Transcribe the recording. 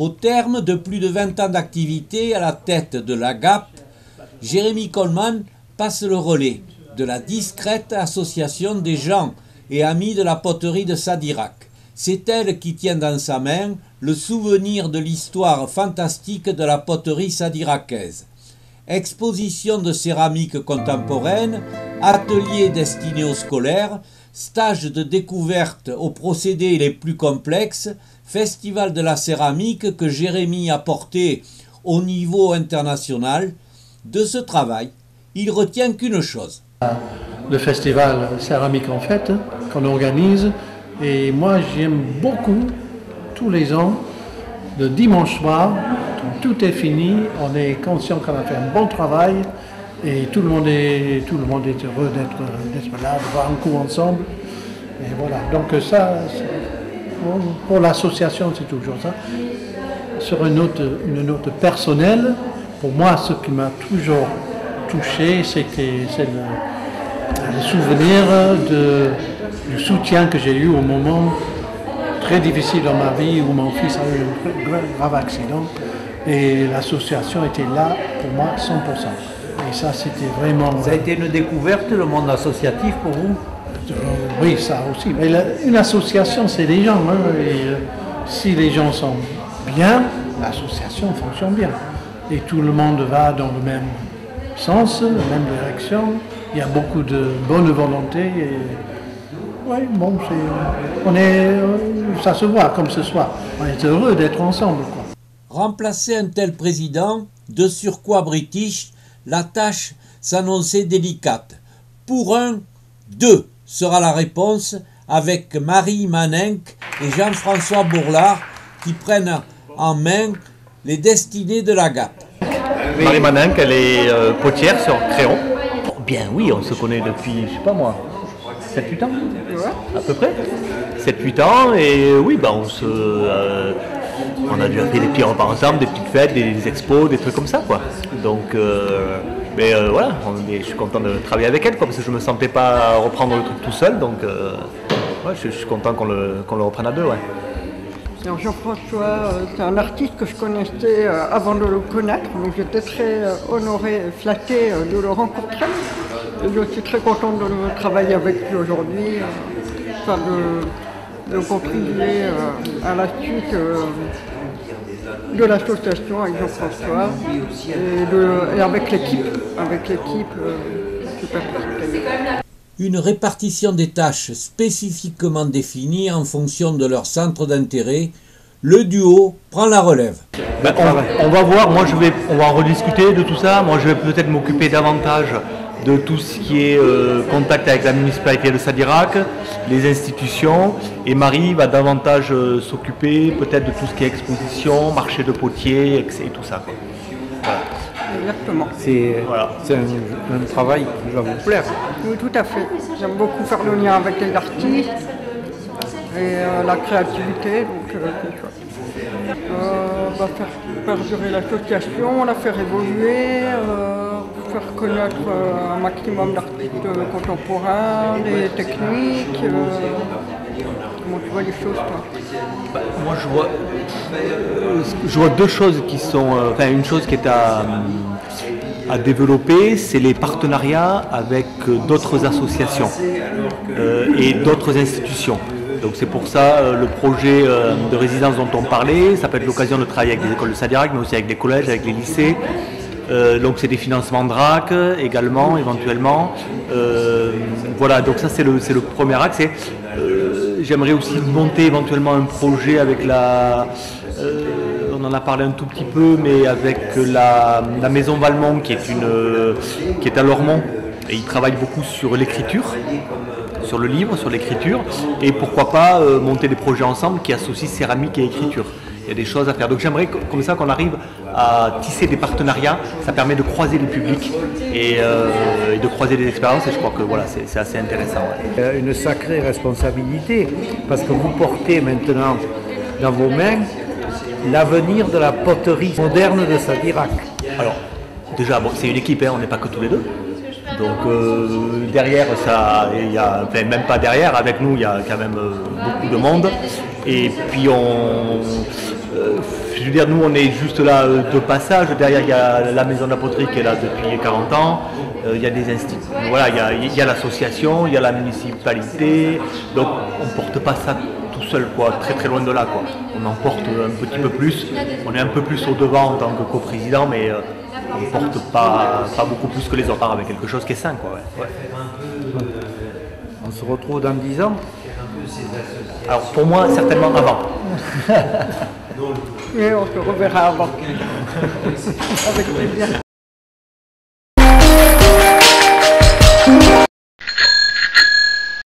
Au terme de plus de 20 ans d'activité à la tête de l'AGAP, Jérémy Coleman passe le relais de la discrète association des gens et amis de la poterie de Sadirac. C'est elle qui tient dans sa main le souvenir de l'histoire fantastique de la poterie sadiracaise. Exposition de céramique contemporaine, ateliers destinés aux scolaires, stages de découverte aux procédés les plus complexes, festival de la céramique que Jérémy a porté au niveau international. De ce travail, il retient qu'une chose. Le festival céramique en fête qu'on organise, et moi j'aime beaucoup tous les ans, le dimanche soir, quand tout est fini, on est conscient qu'on a fait un bon travail et tout le monde est heureux d'être là, de boire un coup ensemble. Et voilà, donc ça, pour l'association c'est toujours ça. Sur une note personnelle, pour moi ce qui m'a toujours touché, c'est le souvenir du soutien que j'ai eu au moment très difficile dans ma vie où mon fils a eu un grave accident et l'association était là pour moi 100%. Et ça c'était vraiment... Ça a été une découverte, le monde associatif pour vous? Oui, ça aussi. Mais une association c'est les gens. Et si les gens sont bien, l'association fonctionne bien. Et tout le monde va dans le même sens, la même direction. Il y a beaucoup de bonne volonté. Et oui, bon, ça se voit comme ce soir. On est heureux d'être ensemble, quoi. Remplacer un tel président, de surcroît british, la tâche s'annonçait délicate. Pour un, deux sera la réponse, avec Marie Manenc et Jean-François Bourlard qui prennent en main les destinées de l'AGAP. Marie Manenc, elle est potière sur Créon. Bien oui, on se connaît depuis, je sais pas moi, 7-8 ans, à peu près. 7-8 ans, et oui, on a déjà fait des petits repas ensemble, des petites fêtes, des expos, des trucs comme ça, quoi. Donc, voilà, je suis content de travailler avec elle, quoi, parce que je ne me sentais pas reprendre le truc tout seul, donc ouais, je suis content qu'on le reprenne à deux, ouais. Alors Jean-François, c'est un artiste que je connaissais avant de le connaître, donc j'étais très honorée et flattée de le rencontrer. Et je suis très contente de travailler avec lui aujourd'hui, de contribuer à la suite de l'association avec Jean-François et avec l'équipe super. Une répartition des tâches spécifiquement définie en fonction de leur centre d'intérêt, le duo prend la relève. On va voir, on va en rediscuter de tout ça. Moi je vais peut-être m'occuper davantage de tout ce qui est contact avec la municipalité de Sadirac, les institutions, et Marie va davantage s'occuper peut-être de tout ce qui est exposition, marché de potiers et tout ça, quoi. Voilà. Exactement. C'est un travail qui va vous plaire. Oui, tout à fait. J'aime beaucoup faire le lien avec les artistes et la créativité, donc c'est chouette. On va faire perdurer l'association, la faire évoluer, faire connaître un maximum d'artistes contemporains, des techniques. Comment tu vois les choses, toi? Moi je vois deux choses qui sont... une chose qui est à développer, c'est les partenariats avec d'autres associations et d'autres institutions. Donc c'est pour ça le projet de résidence dont on parlait, ça peut être l'occasion de travailler avec les écoles de Sadirac, mais aussi avec les collèges, avec les lycées. Donc c'est des financements DRAC également, éventuellement. Voilà, donc ça c'est le premier axe. J'aimerais aussi monter éventuellement un projet avec on en a parlé un tout petit peu, mais avec la Maison Valmont qui est à Lormont, et ils travaillent beaucoup sur l'écriture, sur le livre, sur l'écriture, et pourquoi pas monter des projets ensemble qui associent céramique et écriture. Il y a des choses à faire. Donc j'aimerais comme ça qu'on arrive à tisser des partenariats, ça permet de croiser les publics et de croiser des expériences, et je crois que voilà, c'est assez intéressant. Ouais. Une sacrée responsabilité, parce que vous portez maintenant dans vos mains l'avenir de la poterie moderne de Sadirac. Alors, déjà, c'est une équipe, on n'est pas que tous les deux. Donc derrière, même pas derrière, avec nous, il y a quand même beaucoup de monde. Et puis Je veux dire, nous on est juste là de passage. Derrière, il y a la maison de la poterie qui est là depuis 40 ans. Il y a des instituts. Voilà, il y a l'association, il y a la municipalité. Donc on ne porte pas ça tout seul, quoi, très très loin de là, quoi. On en porte un petit peu plus. On est un peu plus au devant en tant que coprésident, mais on ne porte pas beaucoup plus que les autres, avec quelque chose qui est sain, quoi. Ouais. On se retrouve dans 10 ans. Alors pour moi, certainement avant. Et on se reverra avant. Avec plaisir.